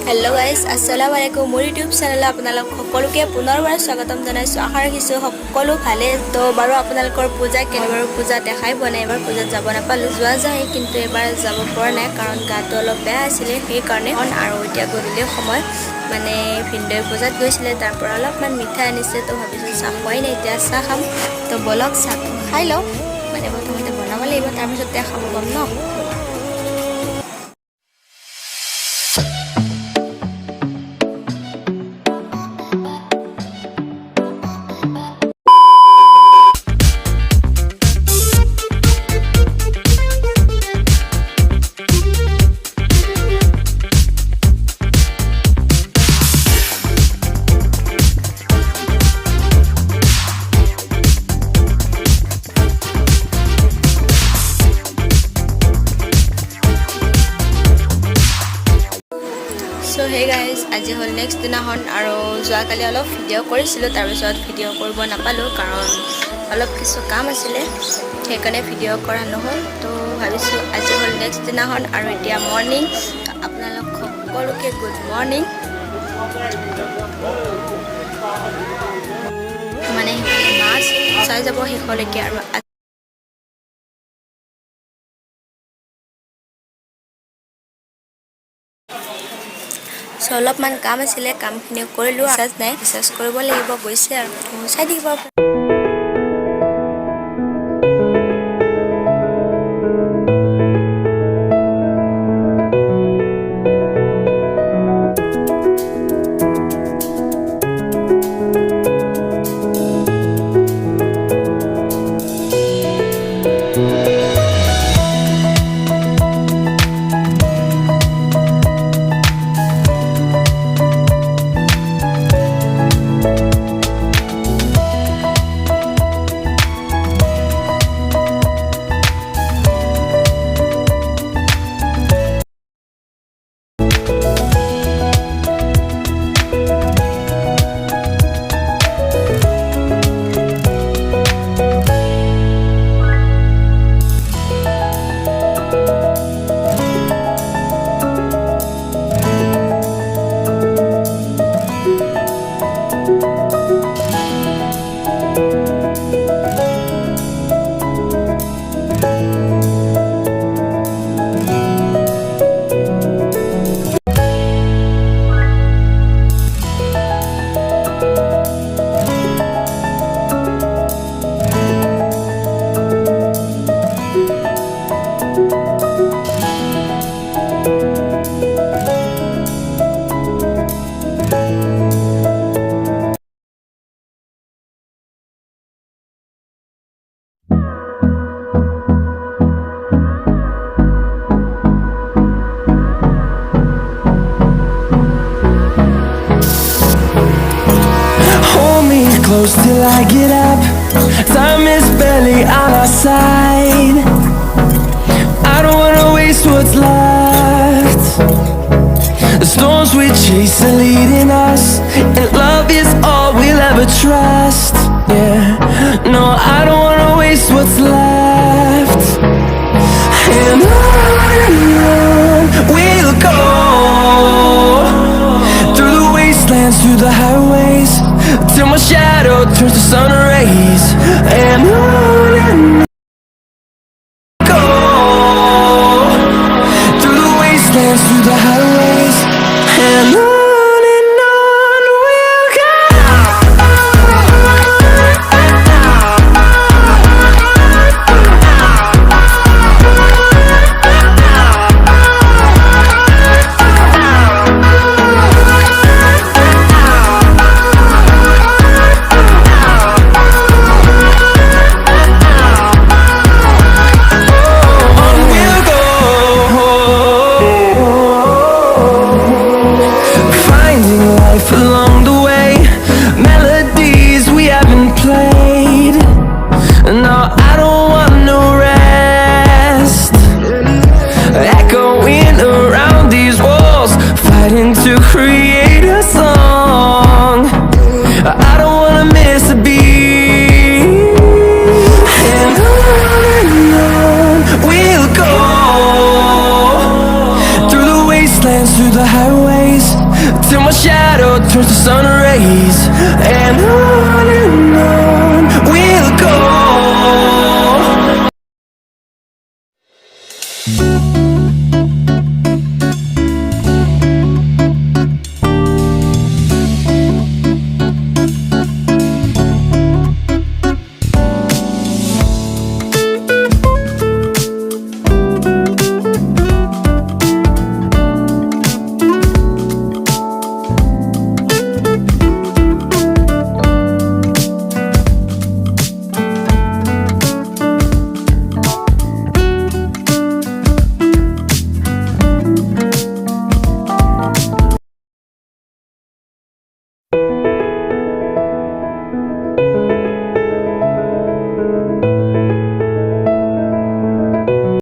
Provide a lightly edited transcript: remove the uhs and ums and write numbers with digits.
Hello guys, Assalamualaikum. মোৰ YouTube channel আপোনালোক সকলোকে পুনৰবাৰ স্বাগতম জনাইছো। আশা ৰাখিছো সকলো ভালে তো বাৰু আপোনালোকৰ পূজা কেনেবাৰ পূজা দেখাই বনাই এবাৰ পূজা যাব নাপালো যোৱা যায় কিন্তু এবাৰ যাব পৰা নাই কাৰণ গাটো অলপ বেয়া আছিল সেই কাৰণে আৰু এতিয়া গধূলি সময় মানে ভিন্ডৰ পূজাত গৈছিলে তাৰ পৰা অলপমান মিঠাই আনিছে তো ভাবিছো চাহ খোৱাই নাই এতিয়া চাহ খাম তো বলক চাহ খাই লও মানে প্ৰথমতে বনাব লাগিব তাৰ পিছতে খাব গম ন So hey guys, আজি হল নেক্সট দিনাখন আৰু যোৱা কালি অলপ ভিডিও কৰিছিল তাৰ পিছত ভিডিও কৰিব নাপালো কাৰণ অলপ কিছু কাম আছিল সেইকাৰণে ভিডিও কৰা নহল তো ভাবিছো আজি হল নেক্সট দিনাখন আৰু এতিয়া মৰ্নিং আপোনালোক সকলোকে গুড মৰ্নিং মানে মাছ চাই যাব শেষলৈকে আৰু So অলপমান কাম আছিলে কামখিনি কৰিলো আজ নাই ৰিচাৰ্জ কৰিব লাগিব গৈছে আৰু চাই দিব Close till I get up. Time is barely on our side. I don't wanna waste what's left. The storms we chase are leading us, and love is all we'll ever trust. Yeah, no, I don't wanna waste what's left. And on we'll go, through the wastelands, through the highways, till my shadow turns to sun rays. And on go, through the wastelands, through the highways, and on we'll go. Along the way, melodies we haven't played. No, I don't want no rest. Echoing around these walls, fighting to create a song. I don't wanna miss a beat. And on we'll go, through the wastelands, through the highways. till my shadow turns to sun rays. And on